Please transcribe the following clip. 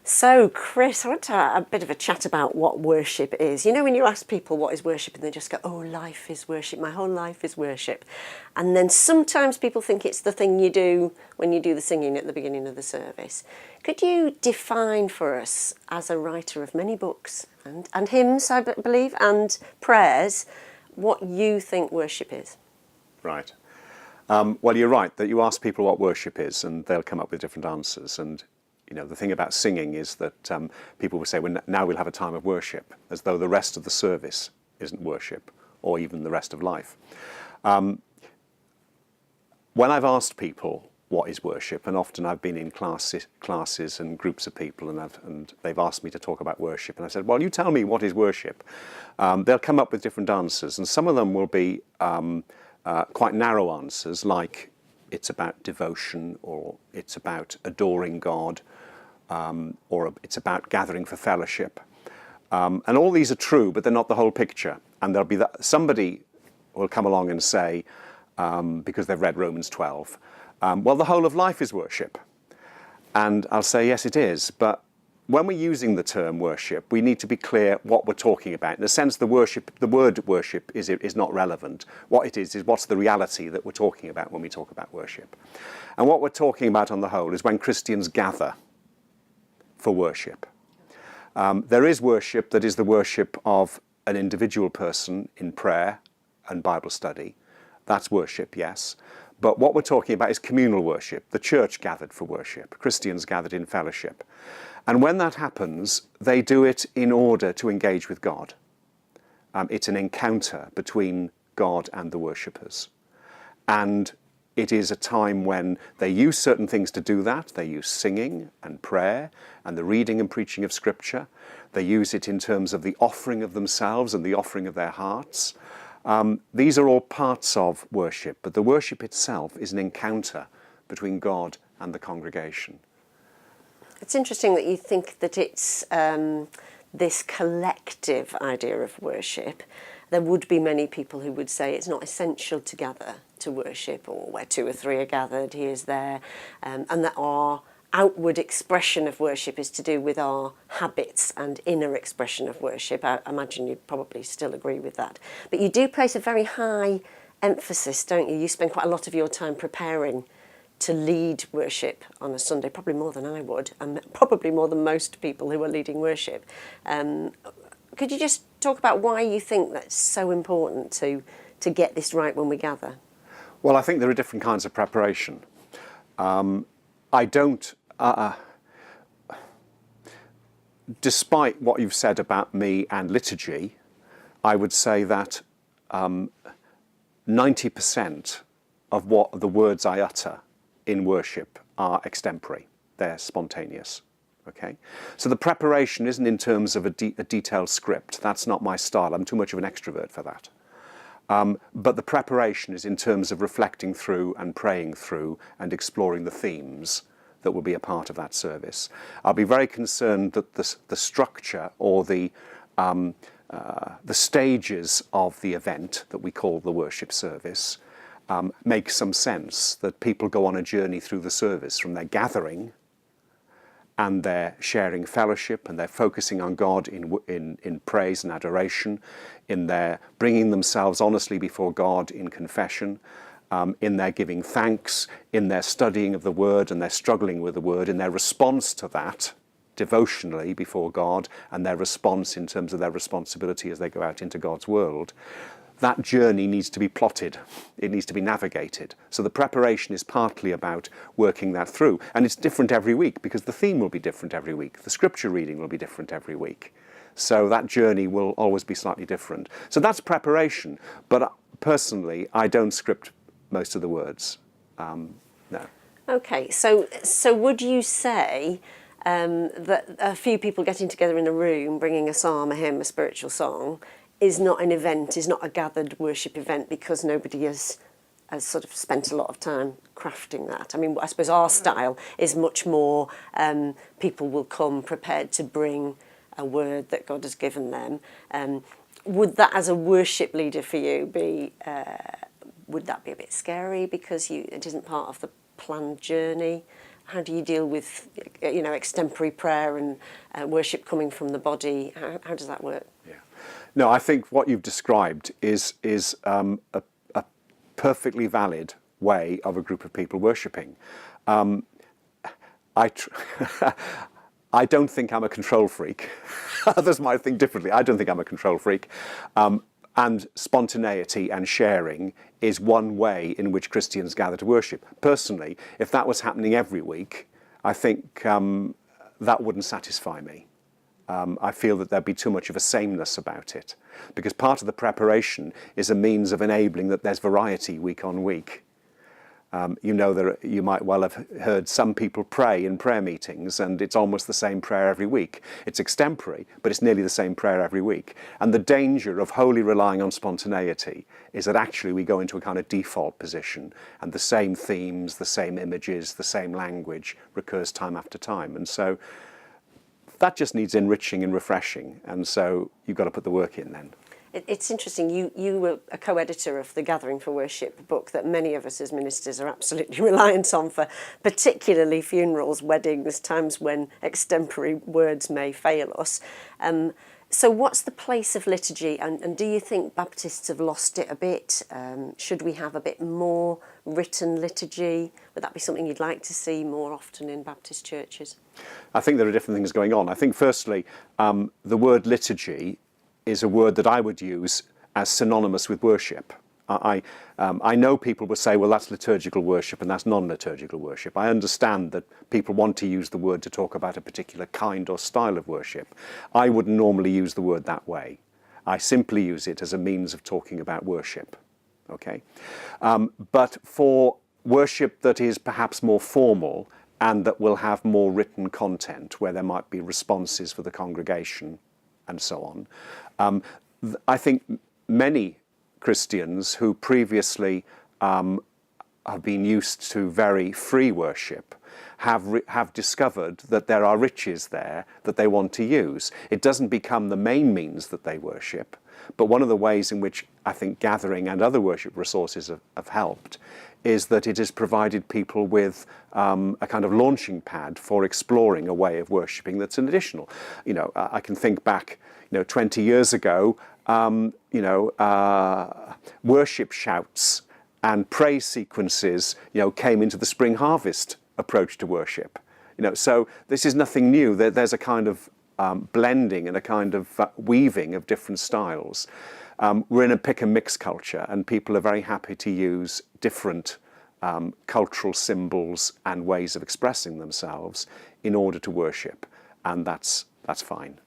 So, Chris, I want to have a bit of a chat about what worship is. You know, when you ask people what is worship, and they just go, oh, life is worship, my whole life is worship. And then sometimes people think it's the thing you do when you do the singing at the beginning of the service. Could you define for us, as a writer of many books and hymns, I believe, and prayers, what you think worship is? Right. Well, you're right that you ask people what worship is and they'll come up with different answers. And you know, the thing about singing is that people will say, well, now we'll have a time of worship, as though the rest of the service isn't worship, or even the rest of life. When I've asked people what is worship, and often I've been in classes and groups of people, and they've asked me to talk about worship, and I said, well, you tell me what is worship. They'll come up with different answers, and some of them will be quite narrow answers, like it's about devotion, or it's about adoring God, or it's about gathering for fellowship. And all these are true, but they're not the whole picture. And there'll be somebody will come along and say, because they've read Romans 12, well, the whole of life is worship. And I'll say, yes, it is. But when we're using the term worship, we need to be clear what we're talking about. In a sense, the word worship is not relevant. What it is what's the reality that we're talking about when we talk about worship. And what we're talking about on the whole is when Christians gather for worship. There is worship that is the worship of an individual person in prayer and Bible study. That's worship, yes. But what we're talking about is communal worship. The church gathered for worship. Christians gathered in fellowship. And when that happens, they do it in order to engage with God. It's an encounter between God and the worshippers. And it is a time when they use certain things to do that. They use singing and prayer and the reading and preaching of Scripture. They use it in terms of the offering of themselves and the offering of their hearts. These are all parts of worship, but the worship itself is an encounter between God and the congregation. It's interesting that you think that it's this collective idea of worship. There would be many people who would say it's not essential to gather to worship, or where two or three are gathered, he is there, and that our outward expression of worship is to do with our habits and inner expression of worship. I imagine you'd probably still agree with that. But you do place a very high emphasis, don't you? You spend quite a lot of your time preparing to lead worship on a Sunday, probably more than I would, and probably more than most people who are leading worship. Could you just talk about why you think that's so important to get this right when we gather? Well, I think there are different kinds of preparation. I don't, despite what you've said about me and liturgy, I would say that 90% of what the words I utter in worship are extemporary. They're spontaneous. Okay, so the preparation isn't in terms of a detailed script. That's not my style. I'm too much of an extrovert for that. But the preparation is in terms of reflecting through and praying through and exploring the themes that will be a part of that service. I'll be very concerned that the structure or the stages of the event that we call the worship service make some sense, that people go on a journey through the service from their gathering and they're sharing fellowship and they're focusing on God in praise and adoration, in their bringing themselves honestly before God in confession, in their giving thanks, in their studying of the Word and their struggling with the Word, in their response to that devotionally before God, and their response in terms of their responsibility as they go out into God's world. That journey needs to be plotted. It needs to be navigated. So the preparation is partly about working that through. And it's different every week because the theme will be different every week. The scripture reading will be different every week. So that journey will always be slightly different. So that's preparation. But personally, I don't script most of the words. No. Okay, so would you say that a few people getting together in a room, bringing a psalm, a hymn, a spiritual song, is not an event, is not a gathered worship event because nobody has sort of spent a lot of time crafting that? I mean, I suppose our style is much more people will come prepared to bring a word that God has given them. Would that, as a worship leader for you, would that be a bit scary because it isn't part of the planned journey? how do you deal with, extemporary prayer and worship coming from the body? How does that work? Yeah. No, I think what you've described is a perfectly valid way of a group of people worshipping. I don't think I'm a control freak. Others might think differently. I don't think I'm a control freak. And spontaneity and sharing is one way in which Christians gather to worship. Personally, if that was happening every week, I think that wouldn't satisfy me. I feel that there'd be too much of a sameness about it, because part of the preparation is a means of enabling that there's variety week on week. You might well have heard some people pray in prayer meetings and it's almost the same prayer every week. It's extemporary, but it's nearly the same prayer every week. And the danger of wholly relying on spontaneity is that actually we go into a kind of default position and the same themes, the same images, the same language recurs time after time. And so that just needs enriching and refreshing. And so you've got to put the work in then. It's interesting, you were a co-editor of the Gathering for Worship book that many of us as ministers are absolutely reliant on for particularly funerals, weddings, times when extemporary words may fail us. So what's the place of liturgy, and do you think Baptists have lost it a bit? Should we have a bit more written liturgy? Would that be something you'd like to see more often in Baptist churches? I think there are different things going on. I think firstly, the word liturgy is a word that I would use as synonymous with worship. I know people will say, well, that's liturgical worship and that's non-liturgical worship. I understand that people want to use the word to talk about a particular kind or style of worship. I wouldn't normally use the word that way. I simply use it as a means of talking about worship. Okay? But for worship that is perhaps more formal and that will have more written content, where there might be responses for the congregation and so on, I think many Christians who previously have been used to very free worship have discovered that there are riches there that they want to use. It doesn't become the main means that they worship, but one of the ways in which I think gathering and other worship resources have helped is that it has provided people with a kind of launching pad for exploring a way of worshipping that's an additional. I can think back 20 years ago, worship shouts and praise sequences, came into the spring harvest approach to worship. So this is nothing new. There's a kind of blending and a kind of weaving of different styles. We're in a pick and mix culture, and people are very happy to use different cultural symbols and ways of expressing themselves in order to worship, and that's fine.